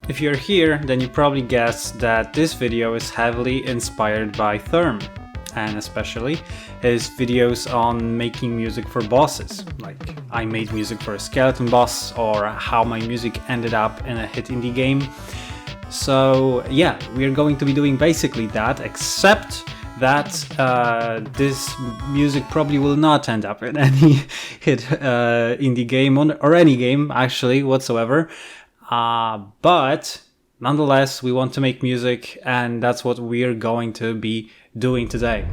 If you're here, then you probably guessed that this video is heavily inspired by Therm, and especially his videos on making music for bosses, like I made music for a skeleton boss, or how my music ended up in a hit indie game. So yeah, we're going to be doing basically that, except that this music probably will not end up in any hit indie game or any game actually whatsoever. But nonetheless, we want to make music, and that's what we're going to be doing today.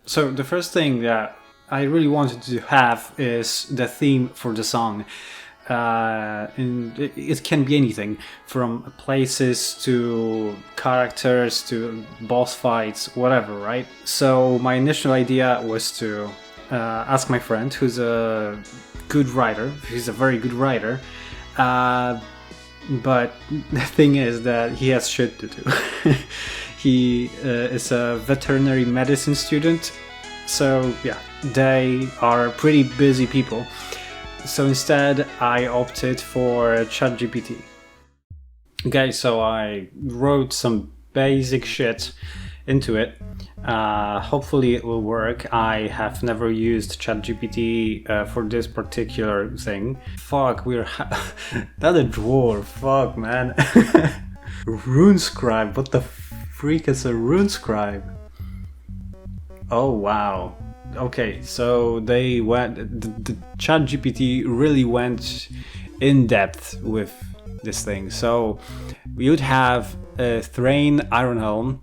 So the first thing that I really wanted to have is the theme for the song. And it can be anything from places to characters to boss fights, whatever, right? So my initial idea was to ask my friend, who's a good writer. He's a very good writer, but the thing is that he has shit to do. He is a veterinary medicine student, so yeah, they are pretty busy people. So instead, I opted for ChatGPT. Okay, so I wrote some basic shit into it. Hopefully it will work. I have never used ChatGPT for this particular thing. Fuck, not a dwarf. Fuck, man. Rune scribe. What the freak is a rune scribe? Oh wow. Okay, so they went. The ChatGPT really went in depth with this thing. So we would have a Thrain Ironhelm.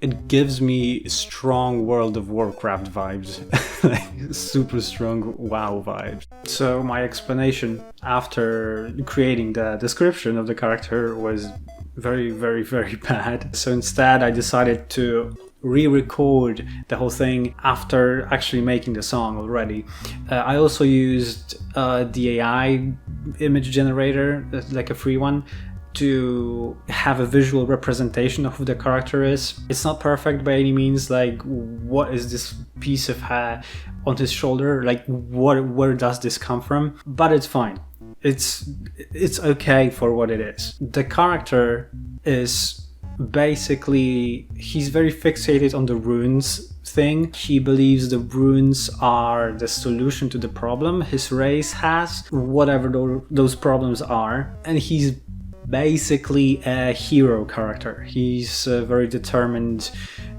It gives me strong World of Warcraft vibes, like super strong WoW vibes. So my explanation after creating the description of the character was very, very, very bad. So instead, I decided to re-record the whole thing after actually making the song already. I also used the AI image generator, like a free one, to have a visual representation of who the character is. It's not perfect by any means, like what is this piece of hair on his shoulder, like where does this come from? But it's fine. It's okay for what it is. The character is basically, he's very fixated on the runes thing. He believes the runes are the solution to the problem his race has, whatever those problems are, and he's basically a hero character. He's very determined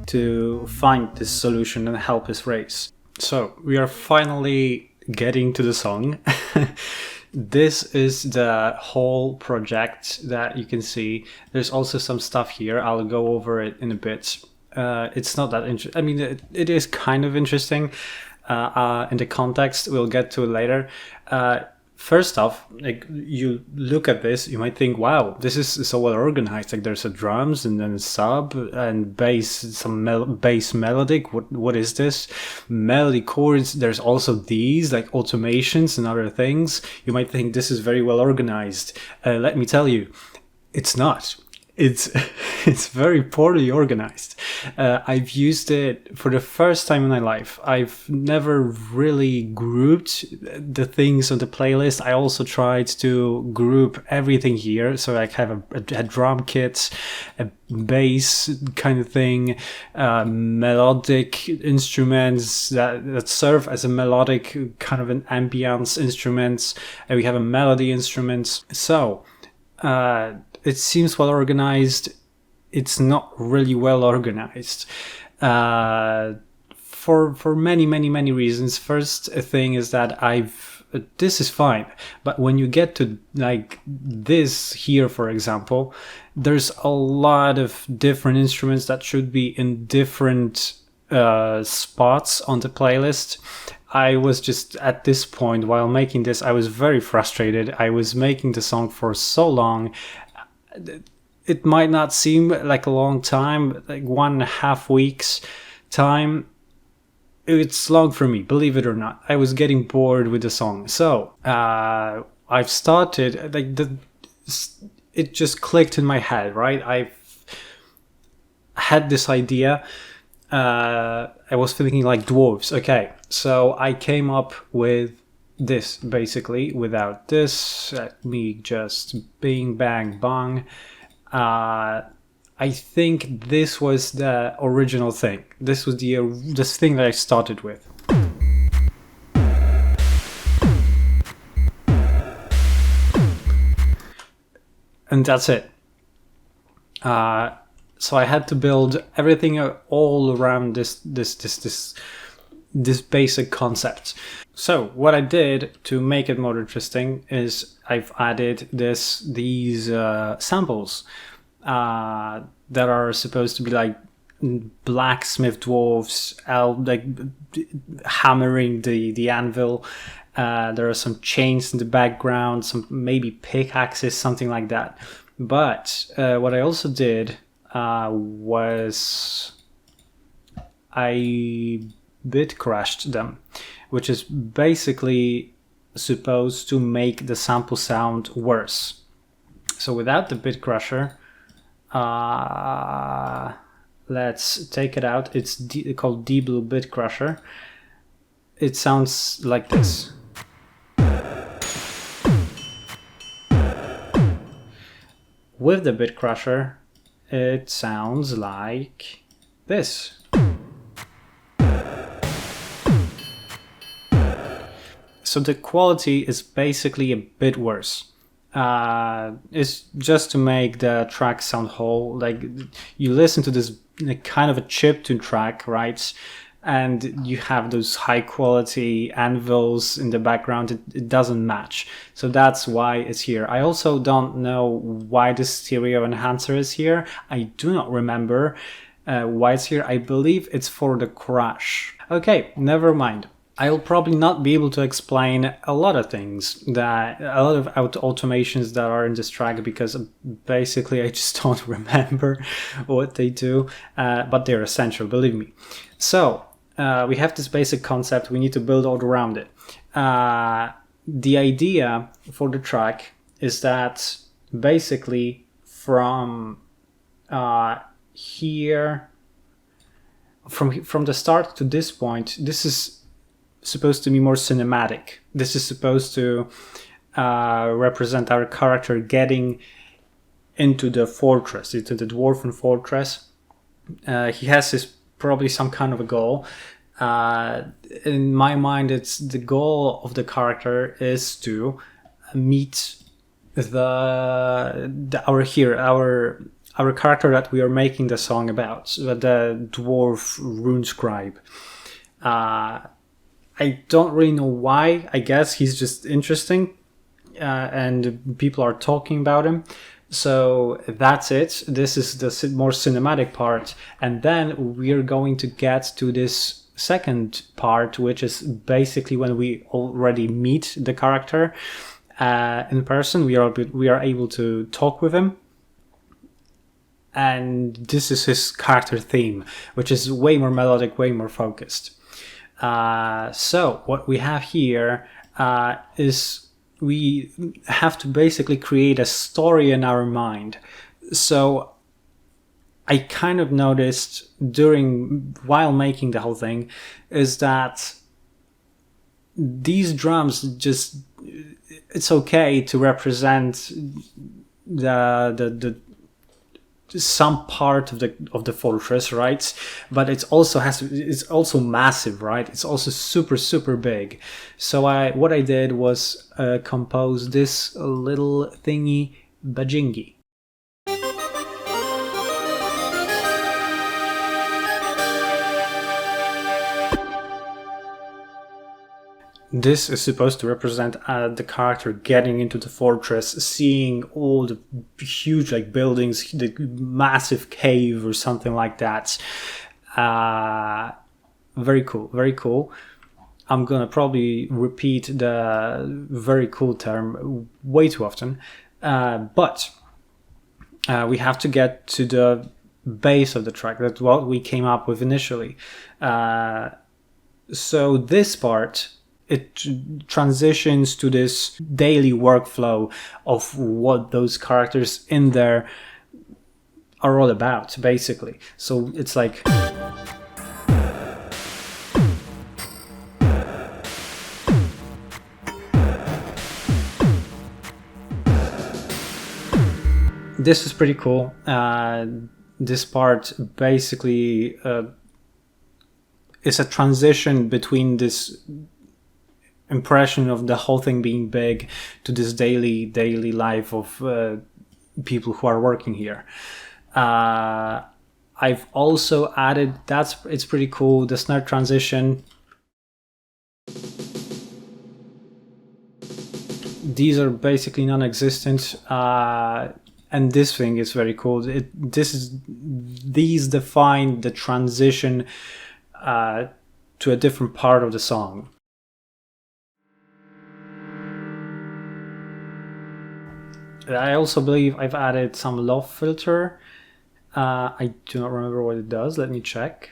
to find this solution and help his race. So we are finally getting to the song. This is the whole project that you can see. There's also some stuff here. I'll go over it in a bit. It's not that interesting. I mean, it is kind of interesting in the context. We'll get to it later. First off, like, you look at this, you might think, wow, this is so well organized. Like, there's a drums and then a sub and bass, some bass melodic. What is this? Melody chords. There's also these like automations and other things. You might think this is very well organized. Let me tell you, it's not. It's very poorly organized. I've used it for the first time in my life. I've never really grouped the things on the playlist. I also tried to group everything here. So I have a drum kit, a bass kind of thing, melodic instruments that serve as a melodic kind of an ambience instruments. And we have a melody instruments. So it seems well organized. It's not really well organized for many reasons. First thing is that this is fine, but when you get to like this here, for example, there's a lot of different instruments that should be in different spots on the playlist. I was just at this point while making this, I was very frustrated. I was making the song for so long. It might not seem like a long time, like 1.5 weeks time. It's long for me, believe it or not. I was getting bored with the song. So I've started, like, it just clicked in my head, right? I've had this idea I was thinking like dwarves. Okay, so I came up with this basically without this. Me just bing bang bang. I think this was the original thing. This was this thing that I started with. And that's it. So I had to build everything all around this basic concept. So what I did to make it more interesting is I've added these samples that are supposed to be like blacksmith dwarves like hammering the anvil. There are some chains in the background, some maybe pickaxes, something like that. But what I also did was I bit crushed them, which is basically supposed to make the sample sound worse. So without the bit crusher, let's take it out. It's called D-Blue Bit Crusher. It sounds like this. With the bit crusher, it sounds like this. So the quality is basically a bit worse. It's just to make the track sound whole. Like you listen to this kind of a chiptune track, right? And you have those high quality anvils in the background. It doesn't match. So that's why it's here. I also don't know why the stereo enhancer is here. I do not remember why it's here. I believe it's for the crash. Okay, never mind. I'll probably not be able to explain a lot of things, a lot of automations that are in this track, because basically I just don't remember what they do, but they're essential, believe me. So we have this basic concept, we need to build all around it. The idea for the track is that basically from here, from the start to this point, this is supposed to be more cinematic. This is supposed to represent our character getting into the fortress, into the Dwarfen fortress. He has probably some kind of a goal. In my mind, it's the goal of the character is to meet our hero, our character that we are making the song about, the dwarf rune scribe. I don't really know why. I guess he's just interesting and people are talking about him. So that's it. This is the more cinematic part. And then we're going to get to this second part, which is basically when we already meet the character in person. We are able to talk with him. And this is his character theme, which is way more melodic, way more focused. So what we have here is we have to basically create a story in our mind. So I kind of noticed while making the whole thing is that these drums just, it's okay to represent the some part of the fortress, right? But it's also massive, right? It's also super big. So what I did was compose this little thingy bajingi. This is supposed to represent the character getting into the fortress, seeing all the huge buildings, the massive cave or something like that. Very cool, very cool. I'm gonna probably repeat the very cool term way too often, but we have to get to the base of the track. That's what we came up with initially. So this part, it transitions to this daily workflow of what those characters in there are all about, basically. So it's like... This is pretty cool. This part basically is a transition between this impression of the whole thing being big to this daily life of people who are working here. I've also added, it's pretty cool, the snare transition. These are basically non-existent, and this thing is very cool. These define the transition to a different part of the song. I also believe I've added some loft filter. I do not remember what it does. Let me check.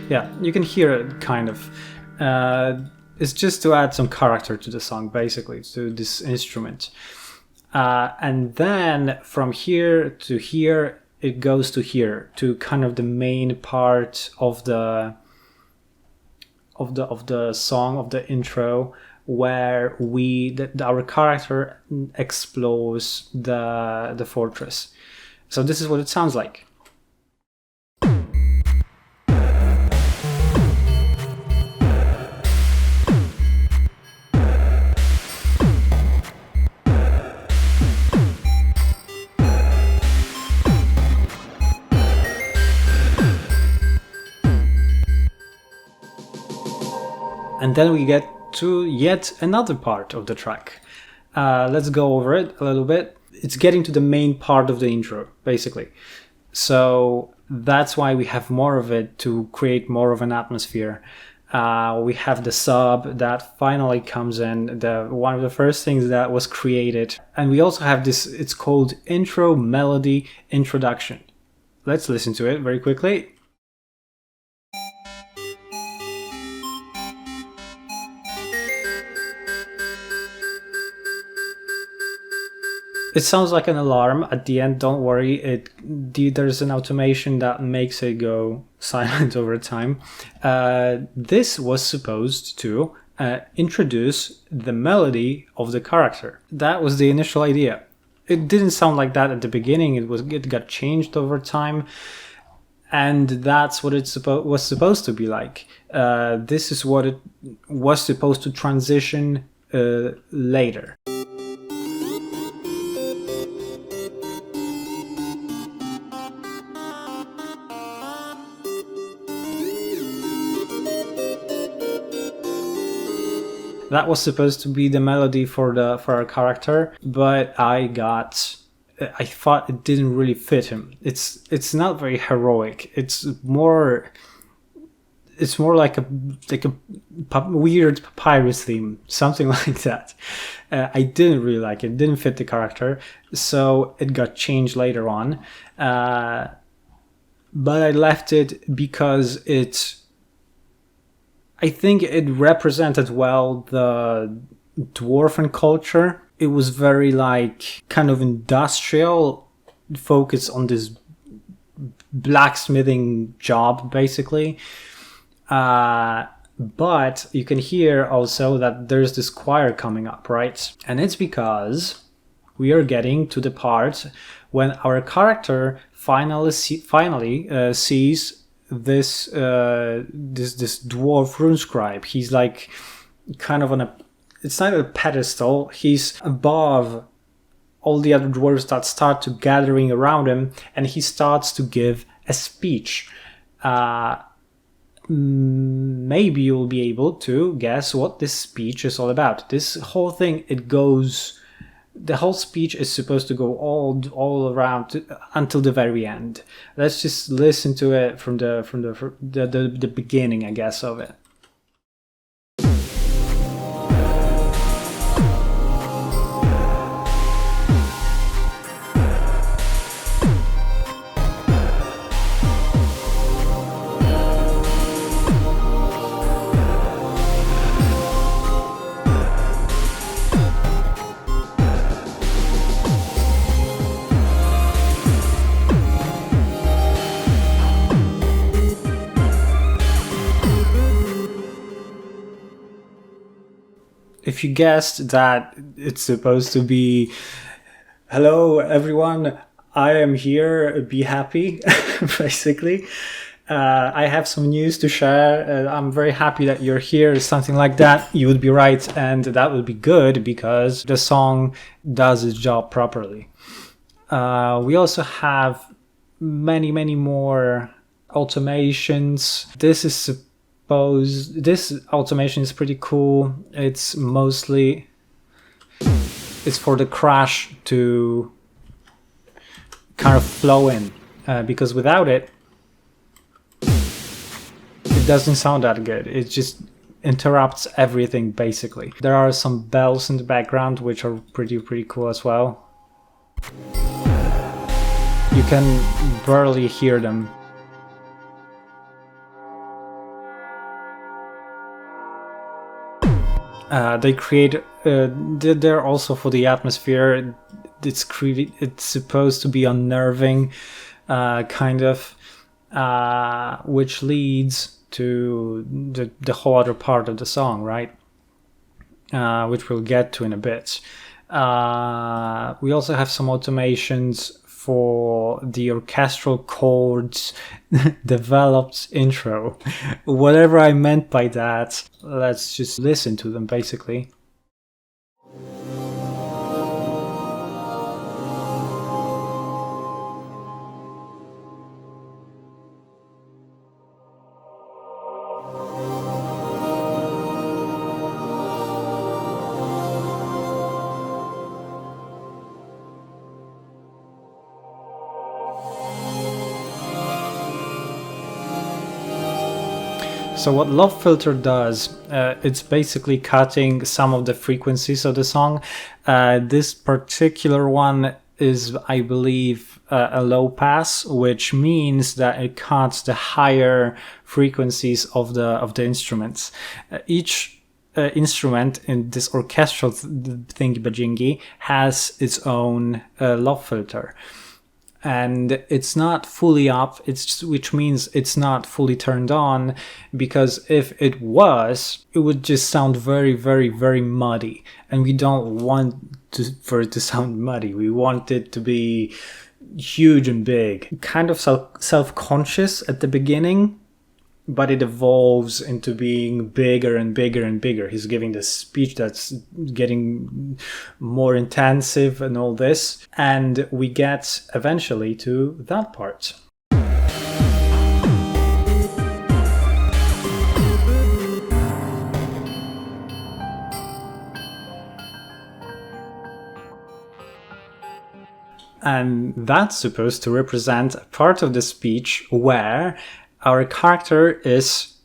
Yeah, you can hear it kind of. It's just to add some character to the song, basically, to this instrument. And then from here to here, it goes to here, to kind of the main part of the song, of the intro, where our character explores the fortress. So this is what it sounds like. And then we get to yet another part of the track. Let's go over it a little bit. It's getting to the main part of the intro, basically. So that's why we have more of it, to create more of an atmosphere. We have the sub that finally comes in, one of the first things that was created. And we also have this, it's called Intro Melody Introduction. Let's listen to it very quickly. It sounds like an alarm at the end. Don't worry, there's an automation that makes it go silent over time. This was supposed to introduce the melody of the character. That was the initial idea. It didn't sound like that at the beginning. It got changed over time, and that's what it was supposed to be like. This is what it was supposed to transition later. That was supposed to be the melody for our character, but I thought it didn't really fit him. It's not very heroic. It's more like a weird papyrus theme, something like that. I didn't really like it. It didn't fit the character, so it got changed later on. But I left it because I think it represented well the dwarfen culture. It was very like kind of industrial, focused on this blacksmithing job, basically. But you can hear also that there's this choir coming up, right? And it's because we are getting to the part when our character finally sees this dwarf rune scribe. He's like kind of it's not a pedestal, he's above all the other dwarves that start to gathering around him, and he starts to give a speech. Maybe you'll be able to guess what this speech is all about. This whole thing, the whole speech is supposed to go all around until the very end. Let's just listen to it from the beginning, I guess, of it. if you guessed that it's supposed to be, hello everyone, I am here, be happy, basically. I have some news to share. I'm very happy that you're here, something like that. You would be right, and that would be good because the song does its job properly. We also have many more automations. This automation is pretty cool. It's for the crash to kind of flow in, because without it doesn't sound that good. It just interrupts everything basically. There are some bells in the background which are pretty cool as well. You can barely hear them. They create. They're also for the atmosphere. It's supposed to be unnerving, kind of, which leads to the whole other part of the song, right? Which we'll get to in a bit. We also have some automations for the orchestral chords developed intro. Whatever I meant by that, let's just listen to them basically. So what Love Filter does, it's basically cutting some of the frequencies of the song. This particular one is, I believe, a low pass, which means that it cuts the higher frequencies of the instruments. Each instrument in this orchestral thingy-bajingy has its own love filter. And it's not fully up, which means it's not fully turned on, because if it was, it would just sound very muddy. And we don't want for it to sound muddy. We want it to be huge and big. Kind of self-conscious at the beginning, but it evolves into being bigger and bigger. He's giving this speech that's getting more intensive and all this. And we get eventually to that part. And that's supposed to represent a part of the speech where our character is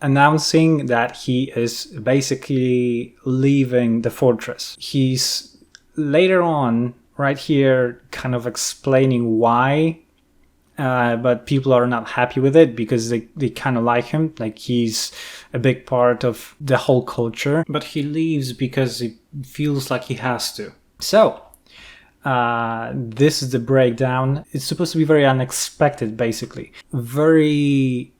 announcing that he is basically leaving the fortress. He's later on, right here, kind of explaining why, but people are not happy with it because they kind of like him, like he's a big part of the whole culture, but he leaves because he feels like he has to. So this is the breakdown. It's supposed to be very unexpected, basically. Very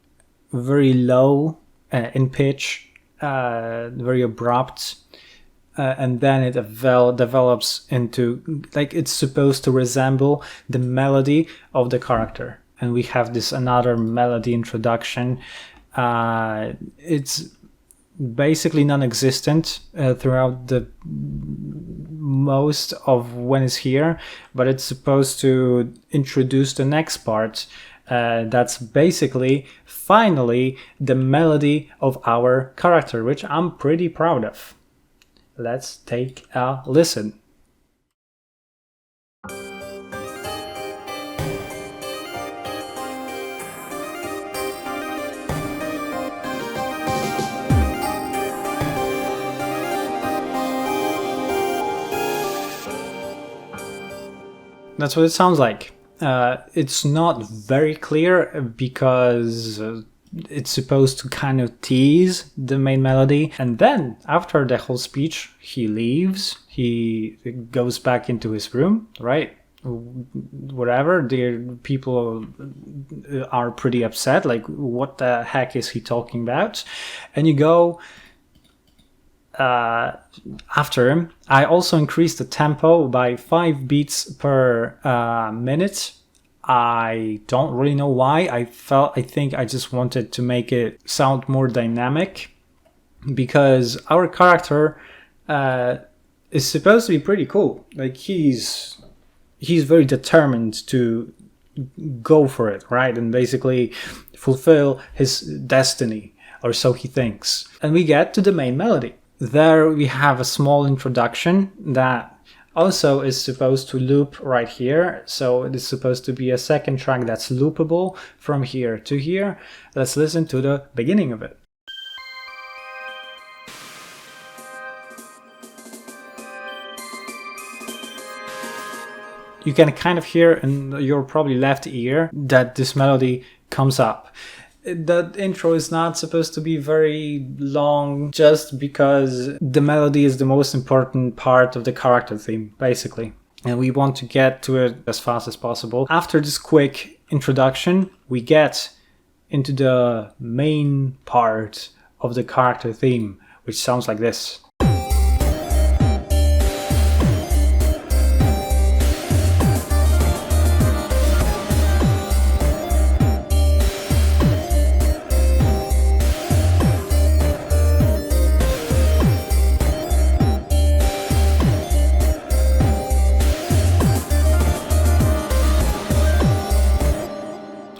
low in pitch, very abrupt, and then it develops into, like, it's supposed to resemble the melody of the character. And we have this another melody introduction. It's basically non-existent throughout the most of when it's here, but it's supposed to introduce the next part. That's basically finally the melody of our character, which I'm pretty proud of. Let's take a listen. That's what it sounds like. It's not very clear because it's supposed to kind of tease the main melody. And then after the whole speech, he leaves. He goes back into his room, right? Whatever. The people are pretty upset. Like, what the heck is he talking about? And you go, after, I also increased the tempo by 5 beats per minute. I don't really know why. I think I just wanted to make it sound more dynamic, because our character is supposed to be pretty cool. Like, he's very determined to go for it, right? And basically fulfill his destiny, or so he thinks. And we get to the main melody. There we have a small introduction that also is supposed to loop right here. So it is supposed to be a second track that's loopable from here to here. Let's listen to the beginning of it. You can kind of hear in your probably left ear that this melody comes up. The intro is not supposed to be very long, just because the melody is the most important part of the character theme, basically. And we want to get to it as fast as possible. After this quick introduction, we get into the main part of the character theme, which sounds like this.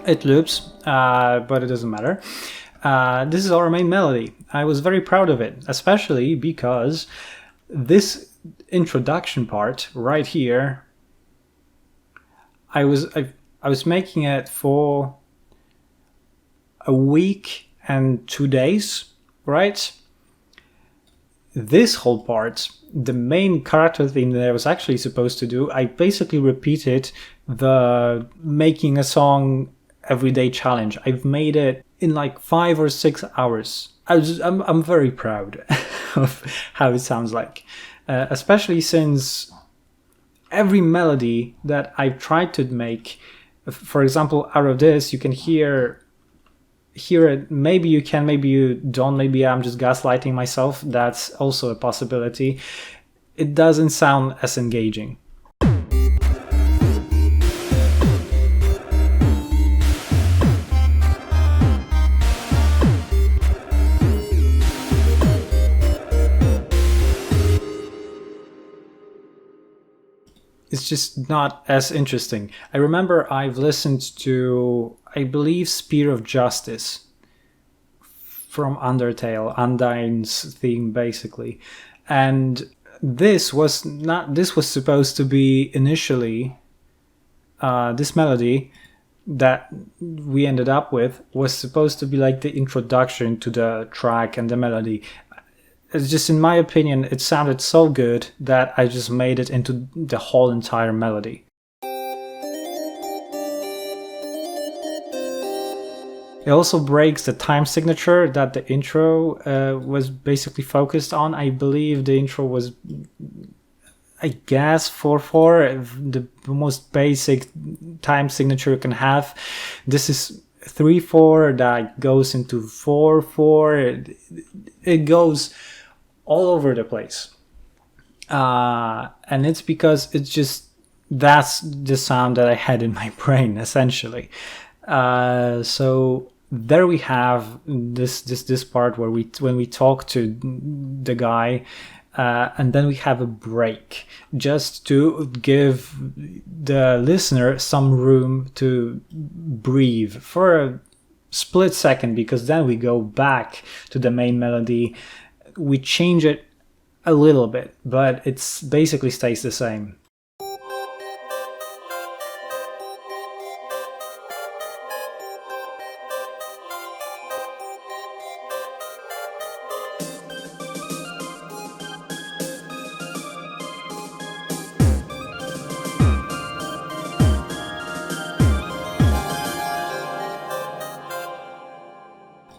It loops, but it doesn't matter. This is our main melody. I was very proud of it, especially because this introduction part right here, I was making it for a week and 2 days, right? This whole part, the main character theme that I was actually supposed to do, I basically repeated the making a song everyday challenge. I've made it in like 5 or 6 hours. I'm very proud of how it sounds like, especially since every melody that I've tried to make, for example, out of this, you can hear it. Maybe you can, maybe you don't. Maybe I'm just gaslighting myself. That's also a possibility. It doesn't sound as engaging. It's just not as interesting. I remember I've listened to, I believe, Spear of Justice from Undertale, Undyne's theme, basically. And this was supposed to be initially, this melody that we ended up with was supposed to be like the introduction to the track and the melody. It's just, in my opinion, it sounded so good that I just made it into the whole entire melody. It also breaks the time signature that the intro was basically focused on. I believe the intro was, I guess, 4/4, the most basic time signature you can have. This is 3/4 that goes into 4/4. It goes all over the place, and it's because that's the sound that I had in my brain, essentially. So there we have this part where when we talk to the guy, and then we have a break just to give the listener some room to breathe for a split second, because then we go back to the main melody. We change it a little bit, but it's basically stays the same.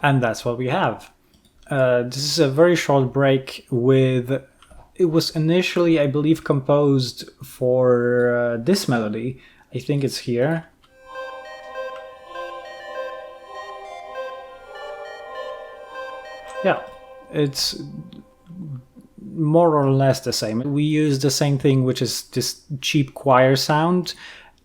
And that's what we have. This is a very short break with... It was initially, I believe, composed for this melody. I think it's here. Yeah, it's more or less the same. We use the same thing, which is this cheap choir sound,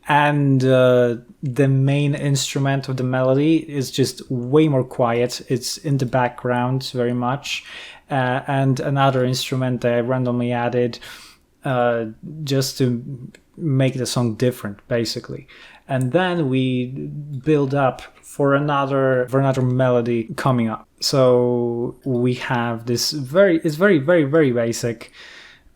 and the main instrument of the melody is just way more quiet. It's in the background very much, and another instrument that I randomly added just to make the song different, basically. And then we build up for another melody coming up. So we have this very basic.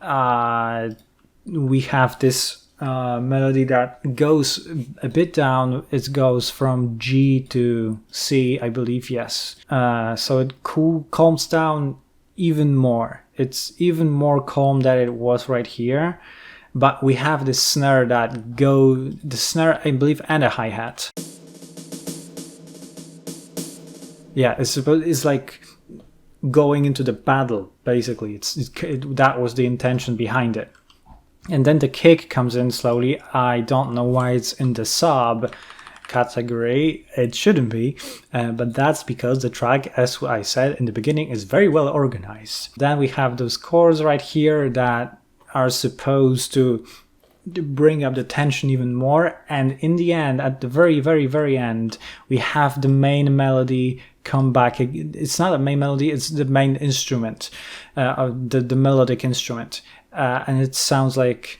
We have this melody that goes a bit down. It goes from G to C, I believe, yes. So it calms down even more. It's even more calm than it was right here. But we have this snare the snare, I believe, and a hi-hat. Yeah, it's like going into the battle, basically. That was the intention behind it. And then the kick comes in slowly. I don't know why it's in the sub category. It shouldn't be, but that's because the track, as I said in the beginning, is very well organized. Then we have those chords right here that are supposed to bring up the tension even more, and in the end, at the very end, we have the main melody come back. It's not a main melody, it's the main instrument, the melodic instrument, and it sounds like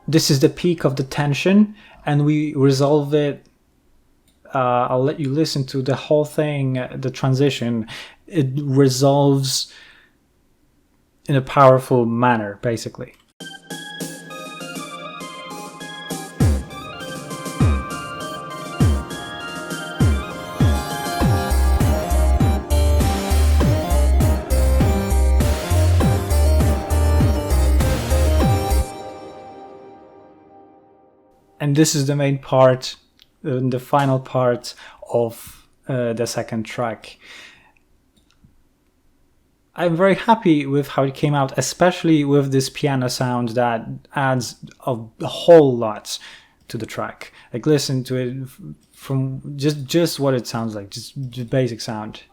this is the peak of the tension, and we resolve it. I'll let you listen to the whole thing, the transition. It resolves in a powerful manner, basically. And this is the main part, the final part of the second track. I'm very happy with how it came out, especially with this piano sound that adds a whole lot to the track. Like, listen to it from just what it sounds like, just basic sound.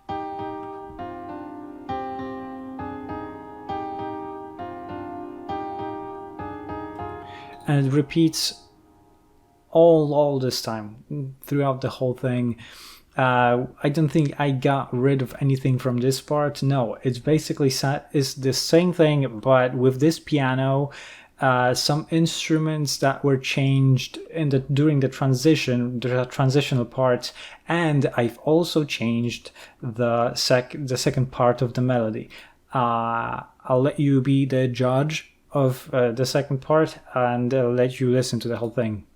And it repeats all this time throughout the whole thing. I don't think I got rid of anything from this part. No, it's basically is the same thing, but with this piano, some instruments that were changed during the transitional part, and I've also changed the second part of the melody. I'll let you be the judge of the second part, and I'll let you listen to the whole thing.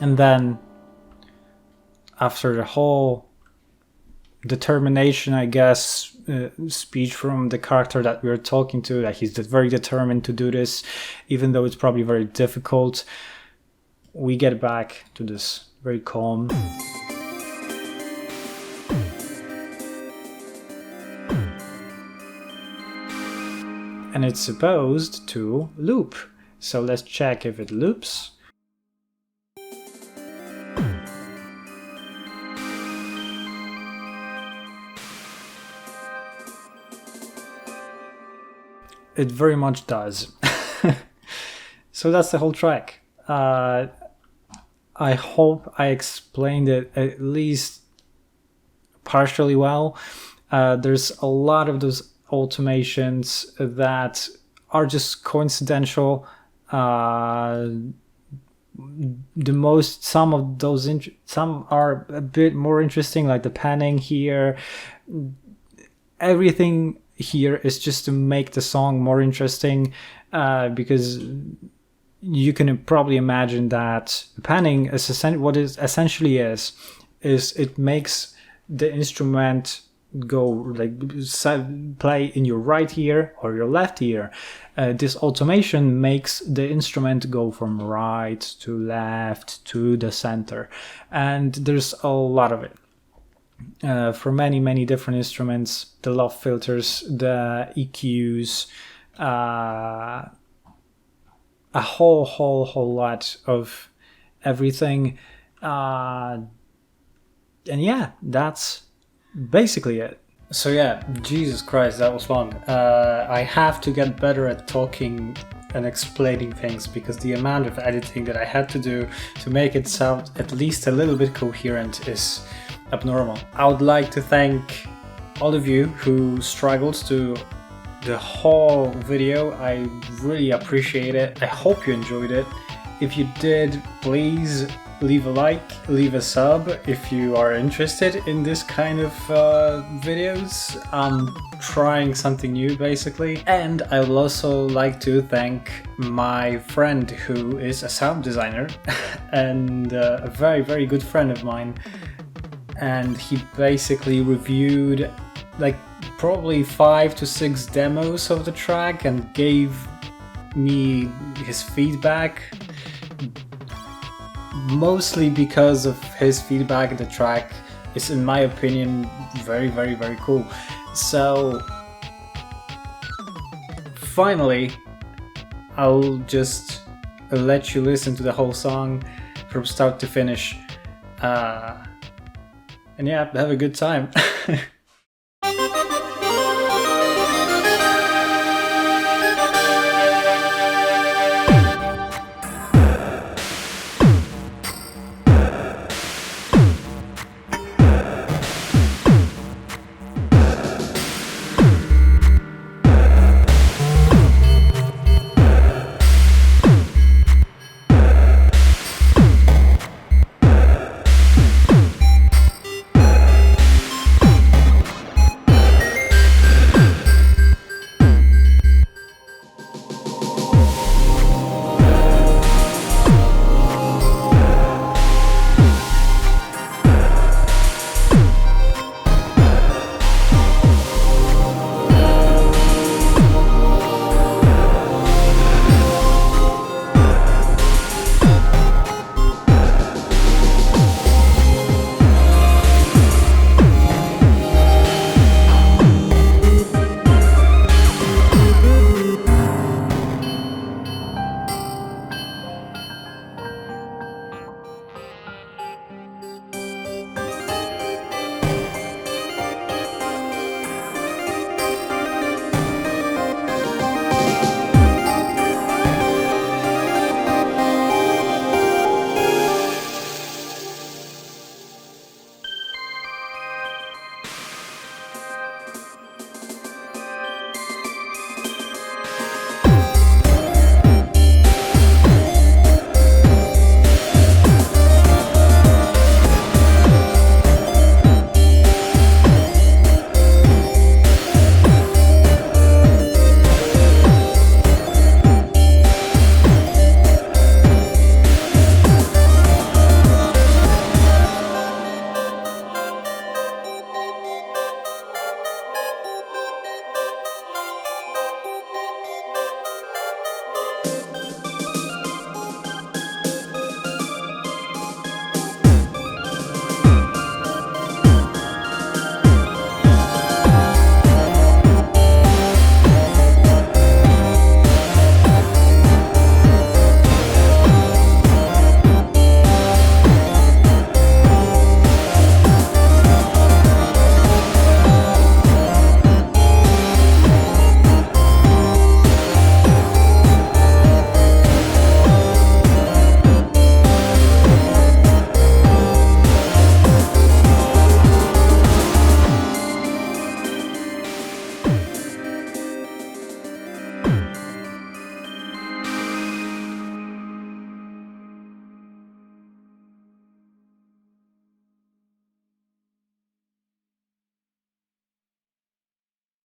And then, after the whole determination, I guess, speech from the character that we were talking to, that he's very determined to do this, even though it's probably very difficult, we get back to this very calm. And it's supposed to loop. So let's check if it loops. It very much does. So that's the whole track. I hope I explained it at least partially well. There's a lot of those automations that are just coincidental. Some are a bit more interesting, like the panning here. Everything here is just to make the song more interesting, because you can probably imagine that panning is what it essentially is it makes the instrument go like play in your right ear or your left ear. This automation makes the instrument go from right to left to the center, and there's a lot of it. For many different instruments, the loft filters, the EQs, a whole lot of everything, and yeah, that's basically it. So yeah, Jesus Christ, that was long. I have to get better at talking and explaining things, because the amount of editing that I had to do to make it sound at least a little bit coherent is abnormal. I would like to thank all of you who struggled to the whole video. I really appreciate it. I hope you enjoyed it. If you did, please leave a like, leave a sub if you are interested in this kind of videos. I'm trying something new basically. And I would also like to thank my friend who is a sound designer and a very good friend of mine. And he basically reviewed like probably 5 to 6 demos of the track and gave me his feedback. Mostly because of his feedback, the track is, in my opinion, very cool. So finally, I'll just let you listen to the whole song from start to finish. And yeah, have a good time.